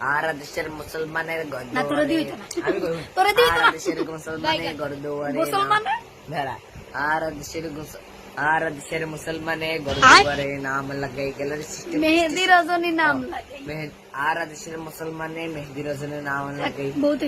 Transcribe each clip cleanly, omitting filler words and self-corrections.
আর দেশের মুসলমানের না তোরা দিই তো না আমি কই তোরা দিই তো আর দেশের মুসলমানের গর্দুয়ারে মুসলমান ভেড়া আর দেশের মুসলমানের গর্দুয়ারে নাম লাগাই গেলের সিস্টেম মেহেদি রজনী নাম লাগে আর দেশের মুসলমানের মেহেদি রজনীর নাম লাগাই বহুত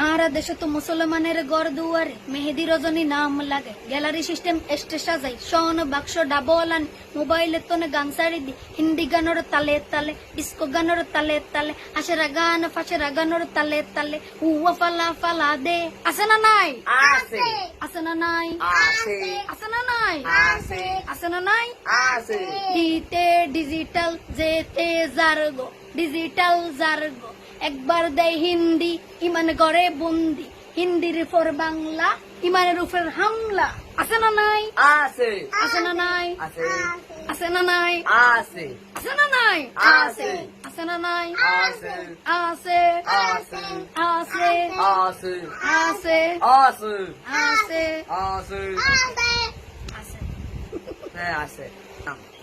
আর দেশে তো মুসলমানের গড় দুয়ারে মেহেদি রজনী নাম লাগে গ্যালারি সিস্টেম এস্টে সাজাই শন বাক্স ডাবলান মোবাইলে তোনে গান সারি দি হিন্দি গানোর তালে তালে ডিস্কো গানোর তালে তালে আশেরা গান ফাশেরা গানোর তালে তালে হুয়া ফালা ফালা দে আছে না নাই আছে আছে না নাই আছে আছে না নাই আছে আছে না নাই আছে ডিতে ডিজিটাল যেতে জারগো ডিজিটাল জারগো একবার দেয় হিন্দি ইমান গড়ে বন্দি হিন্দির উপর বাংলা ইমানের উপর হামলা আছে না নাই আছে আছে না নাই আছে আছে না নাই আছে আছে না নাই আছে আছে না নাই আছে আছে আছে আছে আছে আছে আছে আছে আছে আছে হ্যাঁ আছে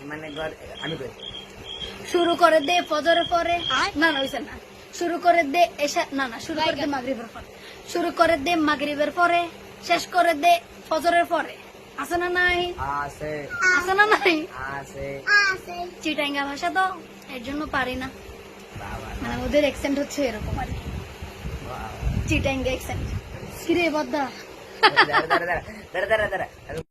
মানে ঘর আমি কই শুরু করে দে ফজরের পরে না না হইছে না শুরু করে দে এশা না না শুরু করে দে মাগরিবের পরে শুরু করে দে মাগরিবের পরে শেষ করে দে ফজরের পরে আছে না নাই আছে আছে না নাই আছে চিটাঙ্গা ভাষা তো এর জন্য পারি না বাবা মানে ওদের অ্যাকসেন্ট হচ্ছে এরকম আর কি বাবা চিটাঙ্গা অ্যাকসেন্ট সিরে বদ্দা দাঁড়া দাঁড়া দাঁড়া দাঁড়া দাঁড়া